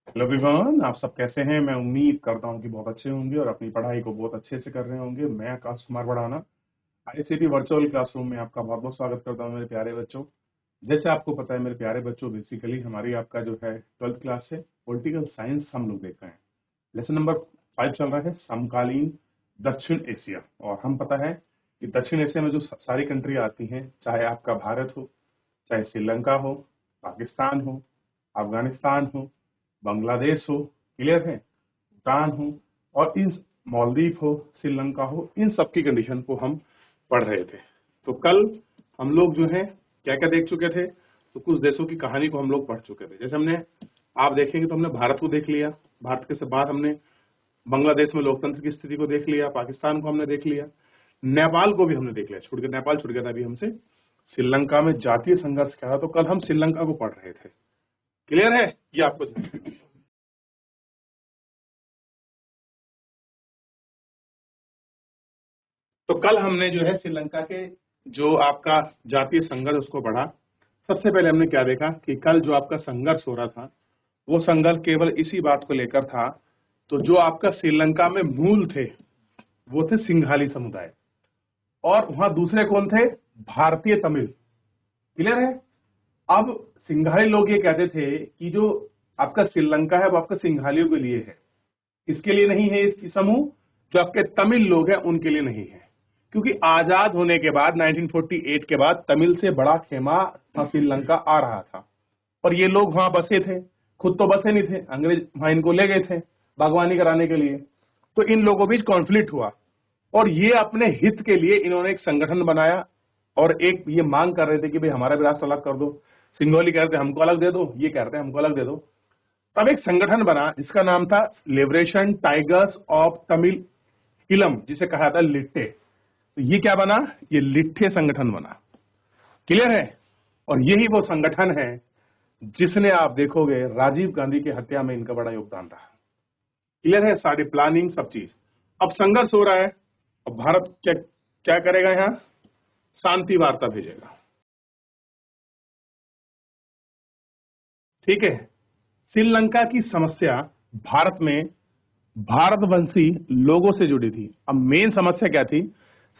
Hello everyone, आप सब कैसे हैं। मैं उम्मीद करता हूं कि बहुत अच्छे होंगे और अपनी पढ़ाई को बहुत अच्छे से कर रहे होंगे। मैं आकाश कुमार बढ़ाना आईसीटी वर्चुअल क्लासरूम में आपका बहुत बहुत स्वागत करता हूं मेरे प्यारे बच्चों। जैसे आपको पता है मेरे प्यारे बच्चों, बेसिकली हमारी आपका जो है 12th क्लास है, पॉलिटिकल साइंस हम लोग देख रहे हैं। लेसन नंबर 5 चल रहा है, समकालीन दक्षिण एशिया। और हम पता है कि दक्षिण एशिया में जो सारी कंट्री आती हैं, चाहे आपका भारत हो, चाहे श्रीलंका हो, पाकिस्तान हो, अफगानिस्तान हो, बांग्लादेश हो, क्लियर है, भूटान हो, और इन मालदीव हो, श्रीलंका हो, इन सब की कंडीशन को हम पढ़ रहे थे। तो कल हम लोग जो है क्या क्या देख चुके थे, तो कुछ देशों की कहानी को हम लोग पढ़ चुके थे। जैसे हमने, आप देखेंगे तो हमने भारत को देख लिया, भारत के बाद हमने बांग्लादेश में लोकतंत्र की स्थिति को देख लिया, पाकिस्तान को हमने देख लिया, नेपाल को भी हमने देख लिया, छूट गया नेपाल, छूट गया था अभी हमसे। श्रीलंका में जातीय संघर्ष क्या था, तो कल हम श्रीलंका को पढ़ रहे थे। क्लियर है ये आपको? तो कल हमने जो है श्रीलंका के जो आपका जातीय संघर्ष उसको पढ़ा। सबसे पहले हमने क्या देखा कि कल जो आपका संघर्ष हो रहा था, वो संघर्ष केवल इसी बात को लेकर था। तो जो आपका श्रीलंका में मूल थे वो थे सिंघाली समुदाय, और वहां दूसरे कौन थे, भारतीय तमिल। क्लियर है? अब सिंघाली लोग ये कहते थे कि जो आपका श्रीलंका है वो आपका सिंघालियों के लिए है, इसके लिए नहीं है। इसकी समूह जो आपके तमिल लोग हैं उनके लिए नहीं है, क्योंकि आजाद होने के बाद 1948 के बाद तमिल से बड़ा खेमा श्रीलंका आ रहा था, और ये लोग वहां बसे थे। खुद तो बसे नहीं थे, अंग्रेज वहां इनको ले गए थे बागवानी कराने के लिए। तो इन लोगों के बीच कॉन्फ्लिक्ट हुआ, और ये अपने हित के लिए इन्होंने एक संगठन बनाया, और एक ये मांग कर रहे थे कि भाई हमारा भी राष्ट्र अलग कर दो। सिंघोली कह रहे थे हमको अलग दे दो, ये कह रहे थे हमको अलग दे दो। तब एक संगठन बना जिसका नाम था लिबरेशन टाइगर्स ऑफ तमिल इलम, जिसे कहा था लिट्टे। तो ये क्या बना, ये लिट्टे संगठन बना। क्लियर है? और यही वो संगठन है जिसने, आप देखोगे, राजीव गांधी की हत्या में इनका बड़ा योगदान रहा। क्लियर है? सारी प्लानिंग, सब चीज। अब संघर्ष हो रहा है, अब भारत क्या क्या करेगा, यहां शांति वार्ता भेजेगा। ठीक है? श्रीलंका की समस्या भारत में भारतवंशी लोगों से जुड़ी थी। अब मेन समस्या क्या थी,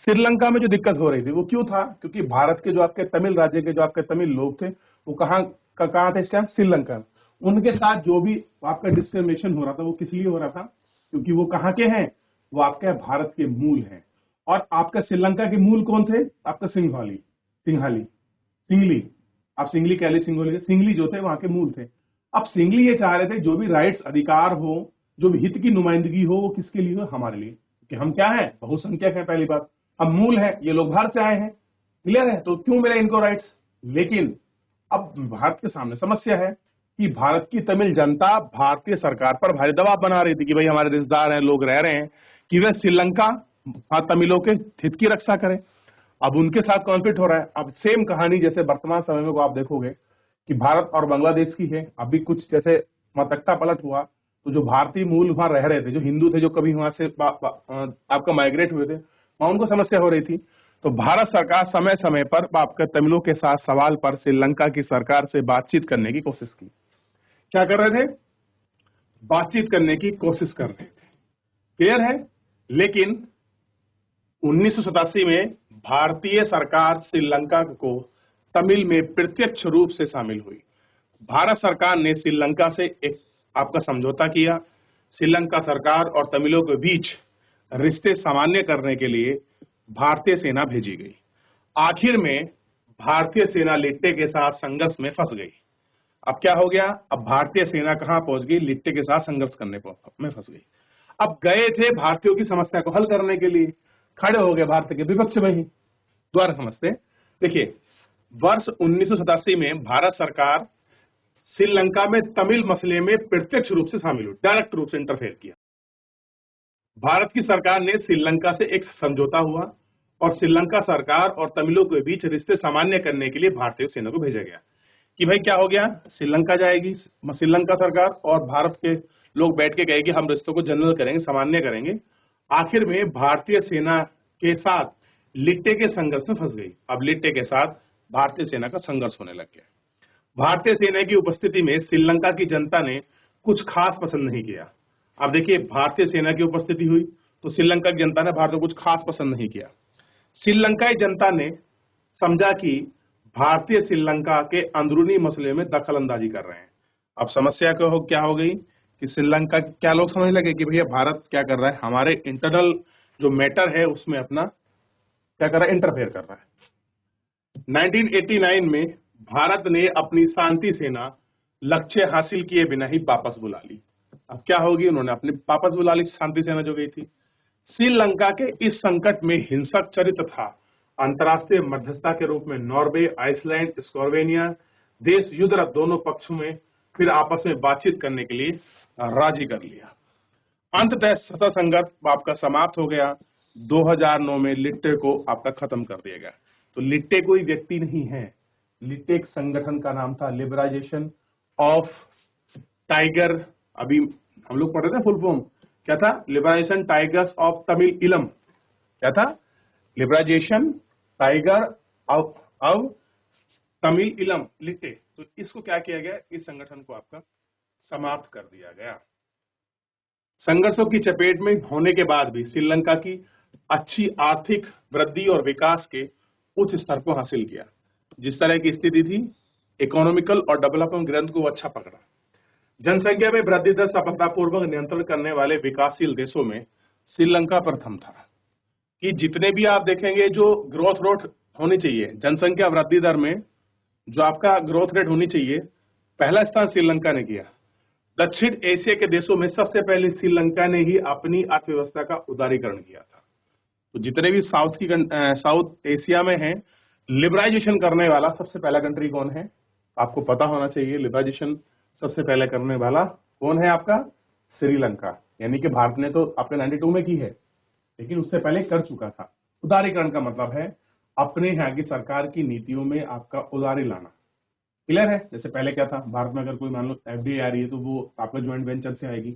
श्रीलंका में जो दिक्कत हो रही थी वो क्यों था, क्योंकि भारत के जो आपके तमिल राज्य के जो आपके तमिल लोग थे वो कहाँ थे इस टाइम, श्रीलंका। उनके साथ जो भी आपका डिस्क्रिमिनेशन हो रहा था वो किस लिए हो रहा था, क्योंकि वो कहाँ के हैं, वो आपके भारत के मूल हैं। और आपका श्रीलंका के मूल कौन थे, आपका सिंघाली, सिंघाली, सिंगली। आप सिंगली कह ली, सिंगोली, सिंगली जो थे वहां के मूल थे। अब सिंगली ये चाह रहे थे जो भी राइट्स, अधिकार हो, जो भी हित की नुमाइंदगी हो, वो किसके लिए हो, हमारे लिए। कि हम क्या है, बहुसंख्यक है, पहली बात, हम मूल है, ये लोग बाहर से आए हैं। क्लियर है? तो क्यों मिले इनको राइट्स। लेकिन अब भारत के सामने समस्या है कि भारत की तमिल जनता भारतीय सरकार पर भारी दबाव बना रही थी कि भाई हमारे रिश्तेदार हैं, लोग रह रहे हैं, कि वे श्रीलंका तमिलों के हित की रक्षा करें। अब उनके साथ कॉन्फ्लिक्ट हो रहा है। अब सेम कहानी जैसे वर्तमान समय में को आप देखोगे कि भारत और बांग्लादेश की है। अभी कुछ जैसे मतकता पलट हुआ, तो जो भारतीय मूल वहां रह रहे थे, जो हिंदू थे, जो कभी वहां से आपका माइग्रेट हुए थे, वहां उनको समस्या हो रही थी। तो भारत सरकार समय समय पर आपके तमिलों के साथ सवाल पर श्रीलंका की सरकार से बातचीत करने की कोशिश की। क्या कर रहे थे, बातचीत करने की कोशिश कर रहे थे। क्लियर है? लेकिन 1987 में भारतीय सरकार श्रीलंका को तमिल में प्रत्यक्ष रूप से शामिल हुई। भारत सरकार ने श्रीलंका से एक आपका समझौता किया। श्रीलंका सरकार और तमिलों के बीच रिश्ते सामान्य करने के लिए भारतीय सेना भेजी गई। आखिर में भारतीय सेना लिट्टे के साथ संघर्ष में फंस गई। अब क्या हो गया, अब भारतीय सेना कहां पहुंच गई, लिट्टे के साथ संघर्ष करने में फंस गई। अब गए थे भारतीयों की समस्या को हल करने के लिए, खड़े हो गए भारत के विपक्ष में ही। द्वारा समझते, देखिए, वर्ष 1987 में भारत सरकार श्रीलंका में तमिल मसले में प्रत्यक्ष रूप से शामिल हुई, डायरेक्ट रूप से इंटरफेयर किया। भारत की सरकार ने श्रीलंका से एक समझौता हुआ, और श्रीलंका सरकार और तमिलों के बीच रिश्ते सामान्य करने के लिए भारतीय सेना को भेजा गया। कि भाई क्या हो गया, श्रीलंका जाएगी श्रीलंका सरकार, और भारत के लोग बैठ के कहेंगे हम रिश्तों को जनरल करेंगे, सामान्य करेंगे। आखिर में भारतीय सेना के साथ लिट्टे के संघर्ष में फंस गई। अब लिट्टे के साथ भारतीय सेना का संघर्ष होने लग गया। भारतीय सेना की उपस्थिति में श्रीलंका की जनता ने कुछ खास पसंद नहीं किया। अब देखिए, भारतीय सेना की उपस्थिति हुई तो श्रीलंका की जनता ने भारत को कुछ खास पसंद नहीं किया। श्रीलंकाई जनता ने समझा कि भारतीय श्रीलंका के अंदरूनी मसले में दखल अंदाजी कर रहे हैं। अब समस्या क्या हो गई कि श्रीलंका क्या लोग समझने लगे कि भैया भारत क्या कर रहा है, हमारे इंटरनल जो मैटर है उसमें अपना क्या कर रहा है, इंटरफेयर कर रहा है। 1989 में भारत ने अपनी शांति सेना लक्ष्य हासिल किए बिना ही वापस बुला ली। अब क्या होगी, उन्होंने अपनी वापस बुला ली शांति सेना जो गई थी। श्रीलंका के इस संकट में हिंसक चरित्र था। अंतर्राष्ट्रीय मध्यस्थता के रूप में नॉर्वे, आइसलैंड, स्लोवेनिया देश युद्धरत दोनों पक्षों में फिर आपस में बातचीत करने के लिए राजी कर लिया। अंततः सतत संघर्ष आपका समाप्त हो गया। 2009 में लिट्टे को आपका खत्म कर दिया गया। तो लिट्टे कोई व्यक्ति नहीं है, लिट्टे एक संगठन का नाम था, लिबराइजेशन ऑफ टाइगर। अभी हम लोग पढ़ रहे थे फुल फॉर्म क्या था, लिबराइजेशन टाइगर्स ऑफ तमिल इलम। क्या था, लिबराइजेशन टाइगर ऑफ तमिल इलम, लिट्टे। तो इसको क्या किया गया, इस संगठन को आपका समाप्त कर दिया गया। संघर्षों की चपेट में होने के बाद भी श्रीलंका की अच्छी आर्थिक वृद्धि और विकास के उच्च स्तर को हासिल किया। जिस तरह की स्थिति थी, इकोनॉमिकल और डेवलपमेंट ग्रंथ को अच्छा पकड़ा। जनसंख्या में वृद्धि दर सफलतापूर्वक नियंत्रण करने वाले विकासशील देशों में श्रीलंका प्रथम था। कि जितने भी आप देखेंगे जो ग्रोथ रेट होनी चाहिए, जनसंख्या वृद्धि दर में जो आपका ग्रोथ रेट होनी चाहिए, पहला स्थान श्रीलंका ने किया। दक्षिण एशिया के देशों में सबसे पहले श्रीलंका ने ही अपनी अर्थव्यवस्था का उदारीकरण किया था। तो जितने भी साउथ एशिया में हैं, लिबराइजेशन करने वाला सबसे पहला कंट्री कौन है, आपको पता होना चाहिए। लिबराइजेशन सबसे पहले करने वाला कौन है आपका, श्रीलंका। यानी कि भारत ने तो आपके 92 में की है, लेकिन उससे पहले कर चुका था। उदारीकरण का मतलब है अपने यहाँ की सरकार की नीतियों में आपका उदारी लाना। क्लियर है। जैसे पहले क्या था, भारत में अगर कोई मान लो एफडीआई आ रही है तो वो आपका ज्वाइंट वेंचर से आएगी,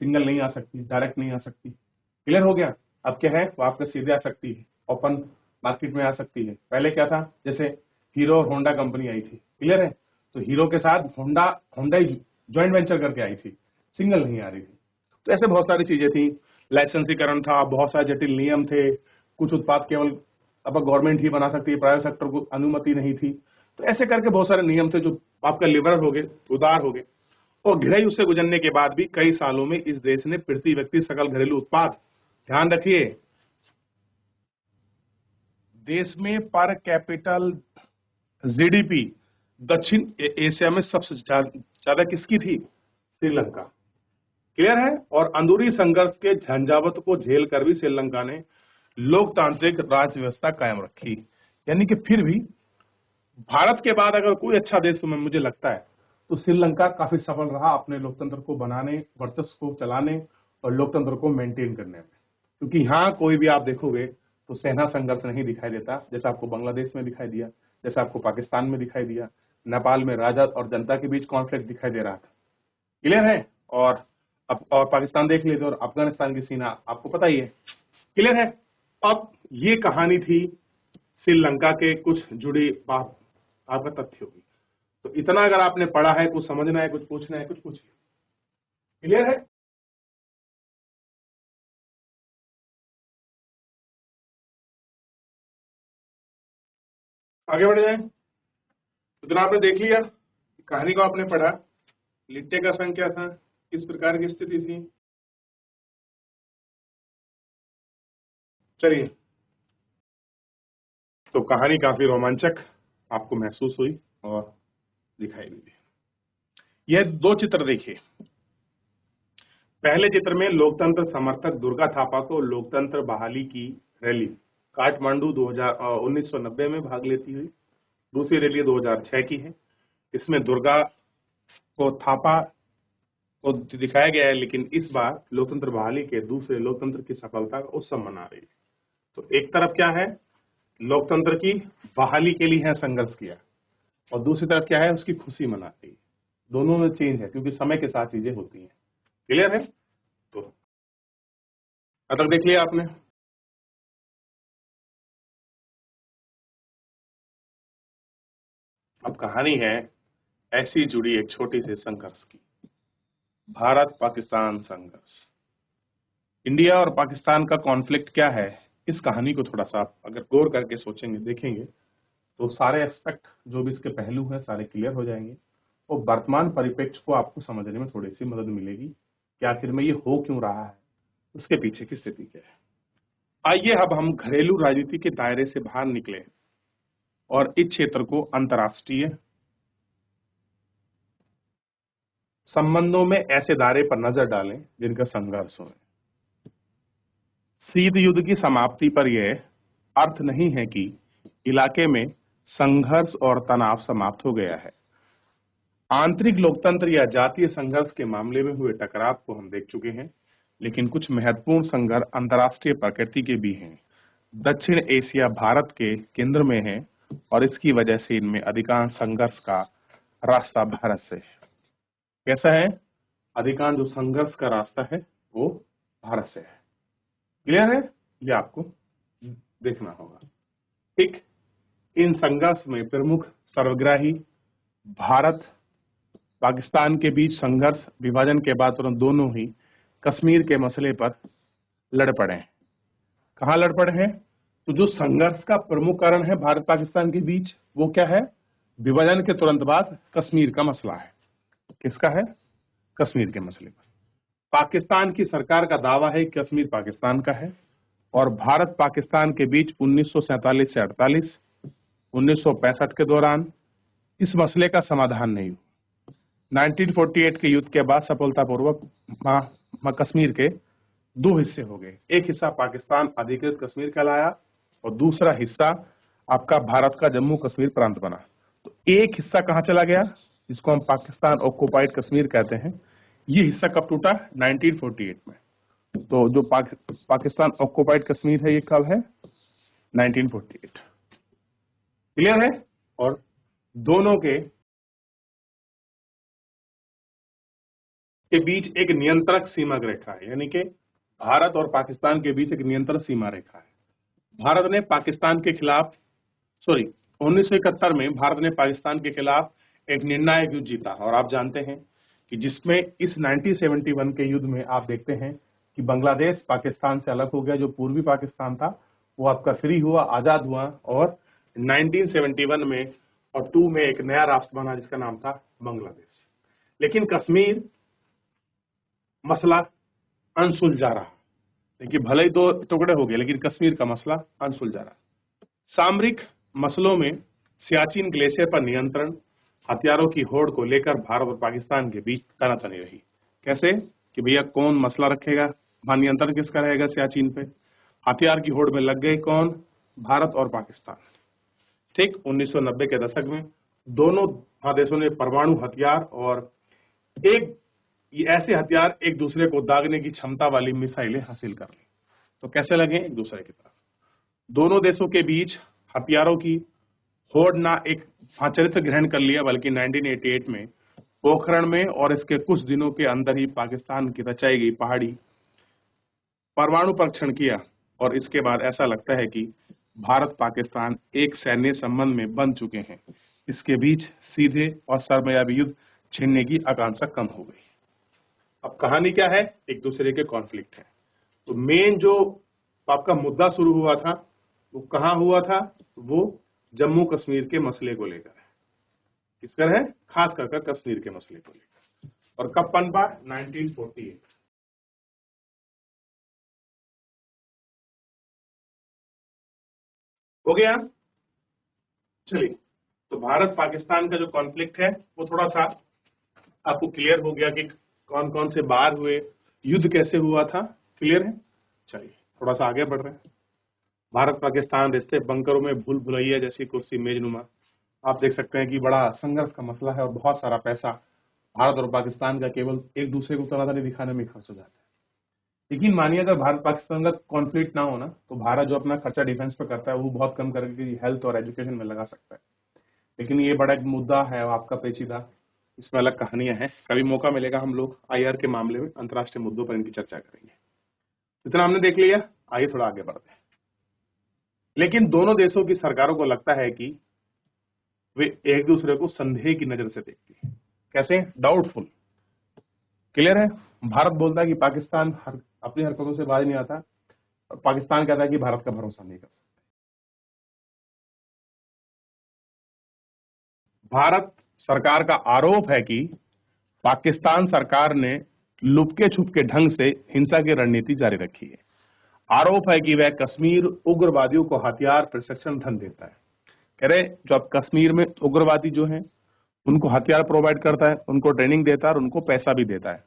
सिंगल नहीं आ सकती, डायरेक्ट नहीं आ सकती। क्लियर हो गया। अब क्या है, वो आपका सीधे आ सकती है, ओपन मार्केट में आ सकती है। पहले क्या था, जैसे हीरो और होंडा कंपनी आई थी, क्लियर है, तो हीरो के साथ होंडा ज्वाइंट वेंचर करके आई थी, सिंगल नहीं आ रही थी। तो ऐसे बहुत सारी चीजें थी, लाइसेंसीकरण था, बहुत सारे जटिल नियम थे, कुछ उत्पाद केवल अब गवर्नमेंट ही बना सकती है, प्राइवेट सेक्टर को अनुमति नहीं थी। तो ऐसे करके बहुत सारे नियम थे जो आपका लिबरल हो गए, उदार हो गए। और घिराई उससे गुजरने के बाद भी कई सालों में इस देश ने प्रति व्यक्ति सकल घरेलू उत्पाद, ध्यान रखिए, देश में पर कैपिटल जीडीपी दक्षिण एशिया में सबसे ज्यादा किसकी थी, श्रीलंका। क्लियर है। और अंदरूनी संघर्ष के झंझावत को झेल कर भी श्रीलंका ने लोकतांत्रिक राज्य व्यवस्था कायम रखी। यानी कि फिर भी भारत के बाद अगर कोई अच्छा देश तुम्हें मुझे लगता है तो श्रीलंका काफी सफल रहा अपने लोकतंत्र को बनाने, वर्चस्व को चलाने और लोकतंत्र को मेंटेन करने में। क्योंकि यहाँ कोई भी आप देखोगे तो सेना संघर्ष नहीं दिखाई देता, जैसा आपको बांग्लादेश में दिखाई दिया, जैसा आपको पाकिस्तान में दिखाई दिया, नेपाल में राजा और जनता के बीच कॉन्फ्लिक्ट दिखाई दे रहा था। क्लियर है। और पाकिस्तान देख लेते और अफगानिस्तान की सीना आपको पता ही है। क्लियर है। अब ये कहानी थी श्रीलंका के कुछ जुड़ी बात, आपका तथ्य होगी। तो इतना अगर आपने पढ़ा है, कुछ समझना है, कुछ पूछना है, कुछ पूछिए। क्लियर है। आगे बढ़ जाए। इतना आपने देख लिया, कहानी को आपने पढ़ा, लिट्टे का संघ क्या था, किस प्रकार की स्थिति थी। चलिए, तो कहानी काफी रोमांचक आपको महसूस हुई और दिखाई भी दी। यह दो चित्र देखिए। पहले चित्र में लोकतंत्र समर्थक दुर्गा थापा को लोकतंत्र बहाली की रैली काठमांडू 1990 में भाग लेती हुई। दूसरी रैली 2006 की है। इसमें दुर्गा को थापा को दिखाया गया है, लेकिन इस बार लोकतंत्र बहाली के दूसरे लोकतंत्र की सफलता का उत्सव मना रही है। तो एक तरफ क्या है, लोकतंत्र की बहाली के लिए है संघर्ष किया, और दूसरी तरफ क्या है, उसकी खुशी मना रही है। दोनों में चेंज है, क्योंकि समय के साथ चीजें होती हैं। क्लियर है। तो अब तक देख लिया आपने। अब कहानी है ऐसी जुड़ी एक छोटी सी संघर्ष की। भारत पाकिस्तान संघर्ष। इंडिया और पाकिस्तान का कॉन्फ्लिक्ट क्या है, इस कहानी को थोड़ा सा आप अगर गौर करके सोचेंगे, देखेंगे तो सारे एस्पेक्ट जो भी इसके पहलू हैं सारे क्लियर हो जाएंगे और वर्तमान परिप्रेक्ष्य को आपको समझने में थोड़ी सी मदद मिलेगी कि आखिर में ये हो क्यों रहा है, उसके पीछे की स्थिति क्या है। आइए अब हम घरेलू राजनीति के दायरे से बाहर निकले और इस क्षेत्र को अंतर्राष्ट्रीय संबंधों में ऐसे दायरे पर नजर डालें जिनका संघर्ष हो। शीत युद्ध की समाप्ति पर यह अर्थ नहीं है कि इलाके में संघर्ष और तनाव समाप्त हो गया है। आंतरिक लोकतंत्र या जातीय संघर्ष के मामले में हुए टकराव को हम देख चुके हैं, लेकिन कुछ महत्वपूर्ण संघर्ष अंतर्राष्ट्रीय प्रकृति के भी हैं। दक्षिण एशिया भारत के केंद्र में है और इसकी वजह से इनमें अधिकांश संघर्ष का रास्ता भारत से है। कैसा है? अधिकांश जो संघर्ष का रास्ता है वो भारत से है। क्लियर है? ये आपको देखना होगा। ठीक, इन संघर्ष में प्रमुख सर्वग्राही भारत पाकिस्तान के बीच संघर्ष विभाजन के बाद तुरंत दोनों ही कश्मीर के मसले पर लड़ पड़े हैं। कहां लड़ पड़े हैं? तो जो संघर्ष का प्रमुख कारण है भारत पाकिस्तान के बीच वो क्या है? विभाजन के तुरंत बाद कश्मीर का मसला है। किसका है? कश्मीर के मसले पर। पाकिस्तान की सरकार का दावा है कि कश्मीर पाकिस्तान का है और भारत पाकिस्तान के बीच 1947 से 48, 1965 के दौरान इस मसले का समाधान नहीं हुआ। 1948 के युद्ध के बाद सफलतापूर्वक कश्मीर के दो हिस्से हो गए। एक हिस्सा पाकिस्तान अधिकृत कश्मीर कहलाया और दूसरा हिस्सा आपका भारत का जम्मू कश्मीर प्रांत बना। तो एक हिस्सा कहां चला गया, जिसको हम पाकिस्तान ऑक्युपाइड कश्मीर कहते हैं, ये हिस्सा कब टूटा? 1948 में। तो जो पाकिस्तान ऑक्युपाइड कश्मीर है ये कब है? 1948। क्लियर है? और दोनों के बीच एक नियंत्रक सीमा रेखा है, यानी कि भारत और पाकिस्तान के बीच एक नियंत्रण सीमा रेखा है। भारत ने पाकिस्तान के खिलाफ 1971 में भारत ने पाकिस्तान के खिलाफ एक निर्णायक युद्ध जीता और आप जानते हैं कि जिसमें इस 1971 के युद्ध में आप देखते हैं कि बांग्लादेश पाकिस्तान से अलग हो गया। जो पूर्वी पाकिस्तान था वो आपका फ्री हुआ, आजाद हुआ और 1971 में और 2 में एक नया राष्ट्र बना जिसका नाम था बांग्लादेश। लेकिन कश्मीर मसला अनसुलझा रहा। देखिए, भले ही 2 टुकड़े हो गए लेकिन कश्मीर का मसला अनसुलझा रहा। सामरिक मसलों में सियाचिन ग्लेशियर पर नियंत्रण, हथियारों की होड़ को लेकर भारत और पाकिस्तान के बीच तनातनी रही। कैसे? कि भैया कौन मसला रखेगा, वहां नियंत्रण किसका रहेगा सियाचिन पे। हथियार की होड़ में लग गए कौन? भारत और पाकिस्तान। ठीक 1990 के दशक में दोनों देशों ने परमाणु हथियार और ऐसे हथियार एक दूसरे को दागने की क्षमता वाली मिसाइलें हासिल कर ली। तो कैसे लगे? एक दूसरे की तरफ। दोनों देशों के बीच हथियारों की होड़ ना एक चरित्र ग्रहण कर लिया, बल्कि 1988 में पोखरण में और इसके कुछ दिनों के अंदर ही पाकिस्तान की रचाई गई पहाड़ी परमाणु परीक्षण किया और इसके बाद ऐसा लगता है कि भारत पाकिस्तान एक सैन्य संबंध में बन चुके हैं। इसके बीच सीधे और सरमयाबी युद्ध छीनने की आकांक्षा कम हो गई। अब कहानी क्या है? एक दूसरे के कॉन्फ्लिक्ट है। तो मेन जो आपका मुद्दा शुरू हुआ था वो कहां हुआ था? वो जम्मू कश्मीर के मसले को लेकर है। किसका है? खास कर कश्मीर के मसले को लेकर। और कब पनपा? 1948। हो गया? चलिए, तो भारत पाकिस्तान का जो कॉन्फ्लिक्ट है वो थोड़ा सा आपको क्लियर हो गया कि कौन कौन से बार हुए, युद्ध कैसे हुआ था। क्लियर है? चलिए थोड़ा सा आगे बढ़ रहे हैं। भारत पाकिस्तान रिश्ते बंकरों में भूल भुलैया जैसी कुर्सी मेजनुमा। आप देख सकते हैं कि बड़ा संघर्ष का मसला है और बहुत सारा पैसा भारत और पाकिस्तान का केवल एक दूसरे को तनातनी दिखाने में खर्च हो जाता है। लेकिन मानिए अगर भारत पाकिस्तान का कॉन्फ्लिक्ट ना होना तो भारत जो अपना खर्चा डिफेंस पे करता है वो बहुत कम करके हेल्थ और एजुकेशन में लगा सकता है। लेकिन ये बड़ा एक मुद्दा है और आपका पेचीदा, इसमें अलग कहानियां हैं। कभी मौका मिलेगा हम लोग आईआर के मामले में अंतर्राष्ट्रीय मुद्दों पर इनकी चर्चा करेंगे। इतना हमने देख लिया, आइए थोड़ा आगे बढ़ते हैं। लेकिन दोनों देशों की सरकारों को लगता है कि वे एक दूसरे को संदेह की नजर से देखती है। कैसे? डाउटफुल। क्लियर है? भारत बोलता है कि पाकिस्तान अपनी हरकतों से बाज नहीं आता, और पाकिस्तान कहता है कि भारत का भरोसा नहीं कर सकता। भारत सरकार का आरोप है कि पाकिस्तान सरकार ने लुपके छुपके ढंग से हिंसा की रणनीति जारी रखी है। आरोप है कि वह कश्मीर उग्रवादियों को हथियार प्रशिक्षण धन देता है। कह रहे जो अब कश्मीर में उग्रवादी जो हैं उनको हथियार प्रोवाइड करता है, उनको ट्रेनिंग देता है और उनको पैसा भी देता है।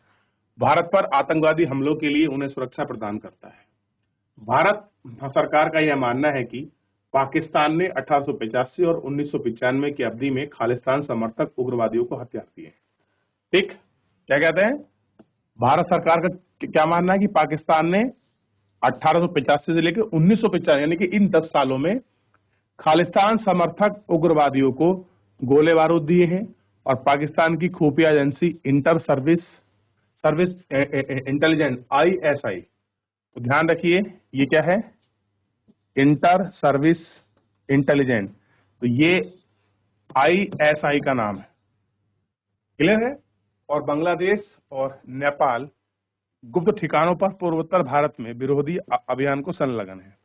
भारत पर आतंकवादी हमलों के लिए उन्हें सुरक्षा प्रदान करता है। भारत सरकार का यह मानना है कि पाकिस्तान ने 1885 और 1995 की अवधि में खालिस्तान समर्थक उग्रवादियों को हथियार दिए। ठीक, क्या कहते हैं? भारत सरकार का क्या मानना है कि पाकिस्तान ने 1885 से लेकर 1995 यानी कि इन 10 सालों में खालिस्तान समर्थक उग्रवादियों को गोले बारूद दिए हैं, और पाकिस्तान की खुफिया agency inter service intelligence ISI, तो ध्यान रखिए ये क्या है? इंटर सर्विस इंटेलिजेंस, तो ये ISI का नाम है। क्लियर है? और बांग्लादेश और नेपाल गुप्त ठिकानों पर पूर्वोत्तर भारत में विरोधी अभियान को संलग्न है।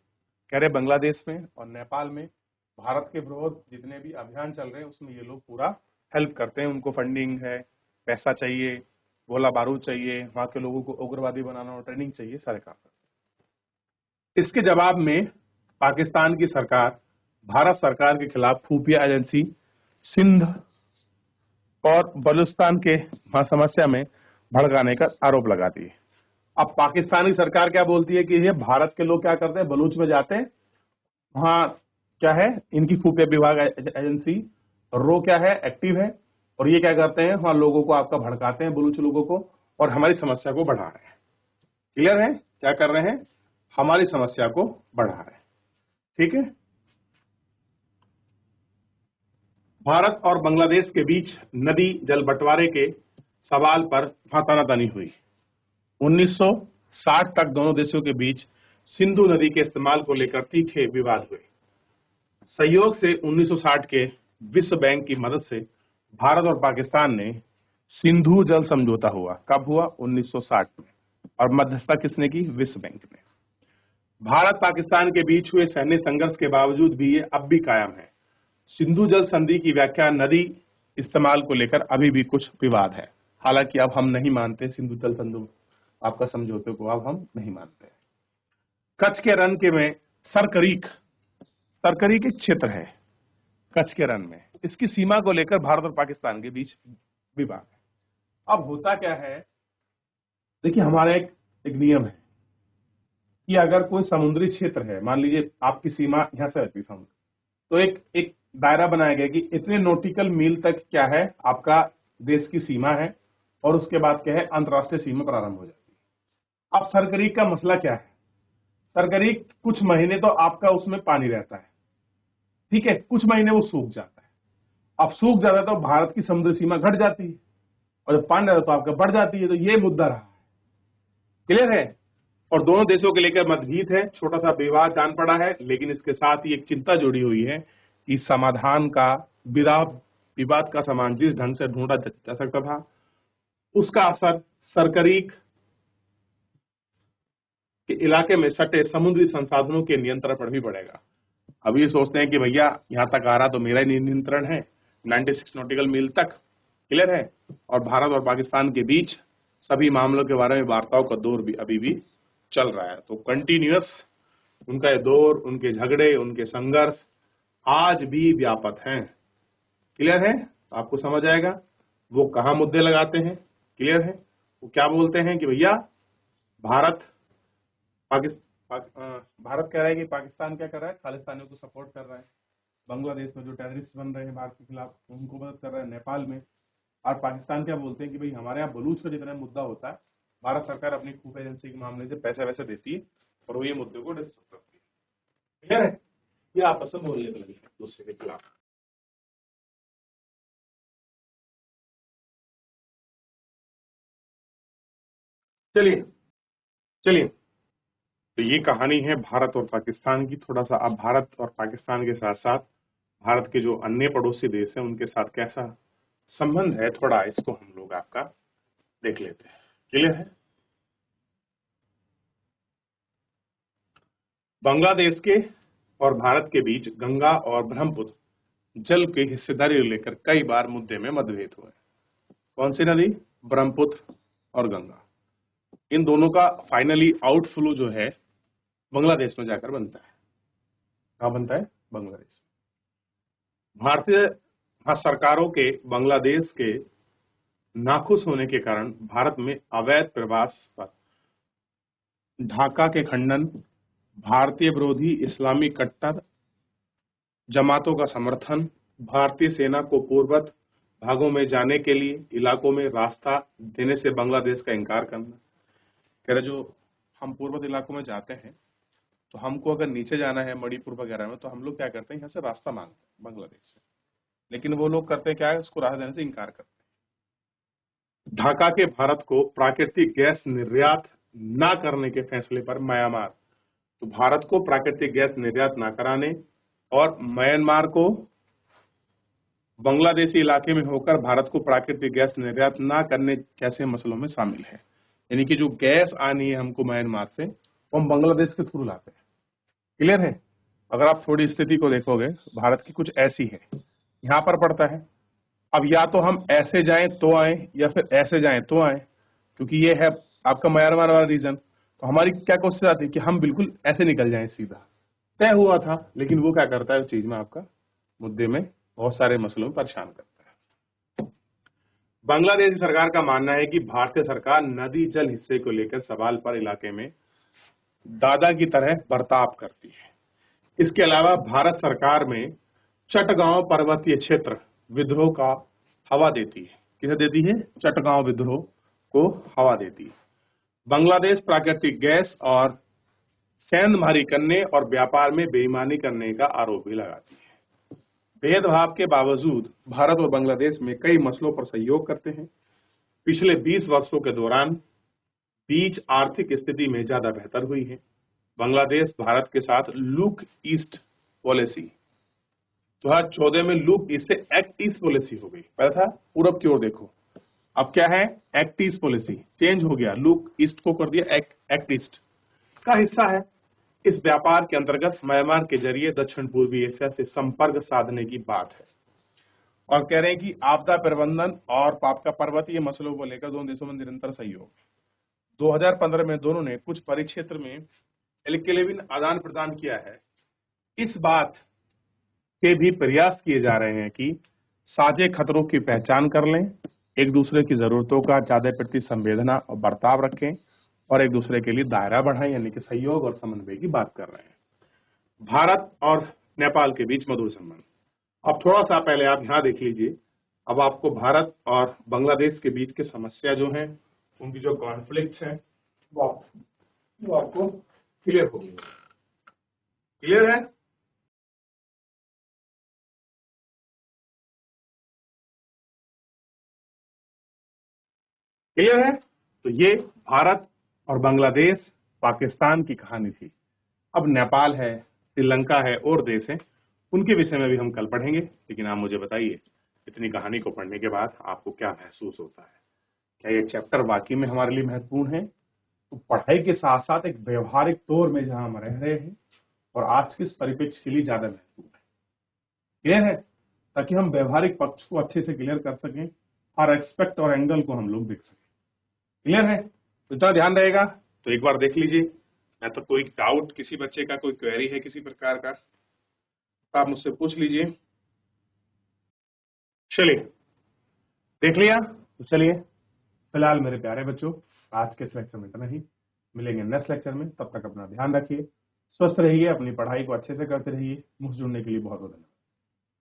कह रहे बांग्लादेश में और नेपाल में भारत के विरोध जितने भी अभियान चल रहे हैं उसमें ये लोग पूरा हेल्प करते हैं। उनको फंडिंग है, पैसा चाहिए, गोला बारूद चाहिए, वहां के लोगों को उग्रवादी बनाना और ट्रेनिंग चाहिए, सारे काम करते हैं। इसके जवाब में पाकिस्तान की सरकार भारत सरकार के खिलाफ खुफिया एजेंसी सिंध और बलूचिस्तान के समस्या में भड़काने का आरोप लगाती है। अब पाकिस्तानी सरकार क्या बोलती है कि ये भारत के लोग क्या करते हैं, बलूच में जाते हैं, वहां क्या है इनकी खुफिया विभाग एजेंसी रो क्या है एक्टिव है, और ये क्या करते हैं वहां लोगों को आपका भड़काते हैं, बलूच लोगों को, और हमारी समस्या को बढ़ा रहे हैं। क्लियर है? क्या कर रहे हैं? हमारी समस्या को बढ़ा रहे हैं। ठीक है? भारत और बांग्लादेश के बीच नदी जल बंटवारे के सवाल पर तनातनी हुई। 1960 तक दोनों देशों के बीच सिंधु नदी के इस्तेमाल को लेकर तीखे विवाद हुए। सहयोग से 1960 के विश्व बैंक की मदद से भारत और पाकिस्तान ने सिंधु जल समझौता हुआ। कब हुआ? 1960 में। और मध्यस्थता किसने की? विश्व बैंक ने। भारत पाकिस्तान के बीच हुए सैन्य संघर्ष के बावजूद भी ये अब भी कायम है। सिंधु जल संधि की व्याख्या नदी इस्तेमाल को लेकर अभी भी कुछ विवाद है। हालांकि अब हम नहीं मानते सिंधु जल संधि आपका समझौते को, अब हम नहीं मानते। कच्छ के रण के में सरकरीक एक क्षेत्र है कच्छ के रण में, इसकी सीमा को लेकर भारत और पाकिस्तान के बीच विवाद है। अब होता क्या है, देखिए हमारा एक नियम है कि अगर कोई समुद्री क्षेत्र है, मान लीजिए आपकी सीमा यहां से रहती समुद्र, तो एक दायरा बनाया गया कि इतने नॉटिकल मील तक क्या है आपका देश की सीमा है, और उसके बाद क्या है अंतर्राष्ट्रीय सीमा प्रारंभ हो जाती है। अब सरकरीक का मसला क्या है? सरकरीक कुछ महीने तो आपका उसमें पानी रहता है, ठीक है, कुछ महीने वो सूख जाता है। अब सूख जाता है तो भारत की समुद्री सीमा घट जाती है, और जब पानी रहता है तो आपका बढ़ जाती है। तो ये मुद्दा रहा है। क्लियर है? और दोनों देशों के लेकर मतभेद है, छोटा सा विवाद जान पड़ा है, लेकिन इसके साथ ही एक चिंता जुड़ी हुई है कि समाधान का विवाद का समाधान जिस ढंग से ढूंढा जा सकता था उसका असर सरकरीक के इलाके में सटे समुद्री संसाधनों के नियंत्रण पर भी पड़ेगा। अब ये सोचते हैं कि भैया यहां तक आ रहा तो मेरा ही नियंत्रण है, 96 नॉटिकल मील तक। क्लियर है? और भारत और पाकिस्तान के बीच सभी मामलों के बारे में वार्ताओं का दौर भी अभी भी चल रहा है। तो कंटिन्यूअस उनका ये दौर, उनके झगड़े, उनके संघर्ष आज भी व्यापक हैं। क्लियर है? तो आपको समझ आएगा वो कहां मुद्दे लगाते हैं। क्लियर है? वो क्या बोलते हैं कि भैया भारत भारत कह रहा है कि पाकिस्तान क्या कर रहा है, खालिस्तानियों को सपोर्ट कर रहा है। बांग्लादेश में जो टेररिस्ट बन रहे हैं भारत के खिलाफ उनको मदद कर रहा है, नेपाल में। और पाकिस्तान क्या बोलते हैं कि भाई हमारे यहाँ बलूच का जितना मुद्दा होता है भारत सरकार अपनी खुफिया एजेंसी के मामले से पैसे वैसे देती है और वो ये मुद्दे को डिस्कस करती है। क्लियर है? ये आपस में बोलने लगे एक दूसरे के खिलाफ। चलिए चलिए, तो ये कहानी है भारत और पाकिस्तान की। थोड़ा सा अब भारत और पाकिस्तान के साथ साथ भारत के जो अन्य पड़ोसी देश हैं उनके साथ कैसा संबंध है, थोड़ा इसको हम लोग आपका देख लेते हैं। क्लियर है? बांग्लादेश के और भारत के बीच गंगा और ब्रह्मपुत्र जल की हिस्सेदारी को लेकर कई बार मुद्दे में मतभेद हुए। कौन सी नदी? ब्रह्मपुत्र और गंगा। इन दोनों का फाइनली आउटफ्लो जो है बांग्लादेश में जाकर बनता है। कहां बनता है? बांग्लादेश। भारतीय सरकारों के बांग्लादेश के नाखुश होने के कारण भारत में अवैध प्रवास पर ढाका के खंडन, भारतीय विरोधी इस्लामी कट्टर जमातों का समर्थन, भारतीय सेना को पूर्ववत भागों में जाने के लिए इलाकों में रास्ता देने से बांग्लादेश का इनकार करना। कह रहे जो हम पूर्ववत इलाकों में जाते हैं तो हमको अगर नीचे जाना है मणिपुर वगैरह में तो हम लोग क्या करते हैं, यहाँ से रास्ता मांगते हैं बांग्लादेश से, लेकिन वो लोग करते क्या है, उसको रास्ता देने से इनकार करते हैं। ढाका के भारत को प्राकृतिक गैस निर्यात न करने के फैसले पर म्यांमार, तो भारत को प्राकृतिक गैस निर्यात न कराने और म्यांमार को बांग्लादेशी इलाके में होकर भारत को प्राकृतिक गैस निर्यात न करने जैसे मसलों में शामिल है। यानी कि जो गैस आनी है हमको म्यांमार से वो हम बांग्लादेश के थ्रू लाते हैं। क्लियर है? अगर आप थोड़ी स्थिति को देखोगे भारत की कुछ ऐसी है, यहां पर पड़ता है अब या तो हम ऐसे जाएं तो आए या फिर ऐसे जाएं तो आए, क्योंकि ये है आपका म्यांमार वाला रीजन। तो हमारी क्या कोशिश आती है कि हम बिल्कुल ऐसे निकल जाएं, सीधा तय हुआ था, लेकिन वो क्या करता है उस चीज में आपका मुद्दे में बहुत सारे मसलों में परेशान करता है। बांग्लादेश सरकार का मानना है कि भारतीय सरकार नदी जल हिस्से को लेकर सवाल पर इलाके में दादा की तरह बर्ताव करती है। इसके अलावा भारत सरकार में चटगांव पर्वतीय क्षेत्र विद्रोह का हवा देती है। किसे देती है? चटगांव विद्रोह को हवा देती है। बांग्लादेश प्राकृतिक गैस और सेंधमारी करने और व्यापार में बेईमानी करने का आरोप भी लगाती है। भेदभाव के बावजूद भारत और बांग्लादेश में कई मसलों पर सहयोग करते हैं। पिछले 20 वर्षों के दौरान बीच आर्थिक स्थिति में ज्यादा बेहतर हुई है। बांग्लादेश भारत के साथ लुक ईस्ट पॉलिसी 2014 में लुक ईस्ट से एक्ट ईस्ट पॉलिसी हो गई। पहले था पूरब की ओर देखो, अब क्या है? एक्ट ईस्ट पॉलिसी चेंज हो गया, लुक ईस्ट को कर दिया एक्ट ईस्ट का हिस्सा है। इस व्यापार के अंतर्गत म्यांमार के जरिए दक्षिण पूर्वी एशिया से संपर्क साधने की बात है और कह रहे हैं कि आपदा प्रबंधन और पापका पर्वतीय मसलों को लेकर दोनों देशों में निरंतर सहयोग। 2015 में दोनों ने कुछ परिक्षेत्र में इलेक्ट्रिक आदान प्रदान किया है। इस बात के भी प्रयास किए जा रहे हैं कि साझे खतरों की पहचान कर लें, एक दूसरे की जरूरतों का ज्यादा प्रति संवेदना और बर्ताव रखें और एक दूसरे के लिए दायरा बढ़ाएं, यानी कि सहयोग और समन्वय की बात कर रहे हैं। भारत और नेपाल के बीच मधुर संबंध। अब थोड़ा सा पहले आप यहाँ देख लीजिए, अब आपको भारत और बांग्लादेश के बीच की समस्या जो है, उनकी जो कॉन्फ्लिक्ट है वो आपको क्लियर होगी। क्लियर है? क्लियर है? तो ये भारत और बांग्लादेश पाकिस्तान की कहानी थी। अब नेपाल है, श्रीलंका है और देश है, उनके विषय में भी हम कल पढ़ेंगे। लेकिन आप मुझे बताइए, इतनी कहानी को पढ़ने के बाद आपको क्या महसूस होता है? क्या ये चैप्टर वाकई में हमारे लिए महत्वपूर्ण है? तो पढ़ाई के साथ साथ एक व्यवहारिक तौर में जहां हम रह रहे हैं और आज के इस परिप्रेक्ष्य के लिए ज्यादा महत्वपूर्ण है। क्लियर है? ताकि हम व्यवहारिक पक्ष को अच्छे से क्लियर कर सकें और एक्सपेक्ट और एंगल को हम लोग देख सकें। क्लियर है? तो इतना ध्यान रहेगा तो एक बार देख लीजिए। मैं तो कोई डाउट, किसी बच्चे का कोई क्वेरी है किसी प्रकार का, तो आप मुझसे पूछ लीजिए। चलिए, देख लिया? तो चलिए, फिलहाल मेरे प्यारे बच्चों, आज के इस लेक्चर में इतना ही। मिलेंगे नेक्स्ट लेक्चर में, तब तक अपना ध्यान रखिए, स्वस्थ रहिए, अपनी पढ़ाई को अच्छे से करते रहिए। मुझसे जुड़ने के लिए बहुत बहुत धन्यवाद।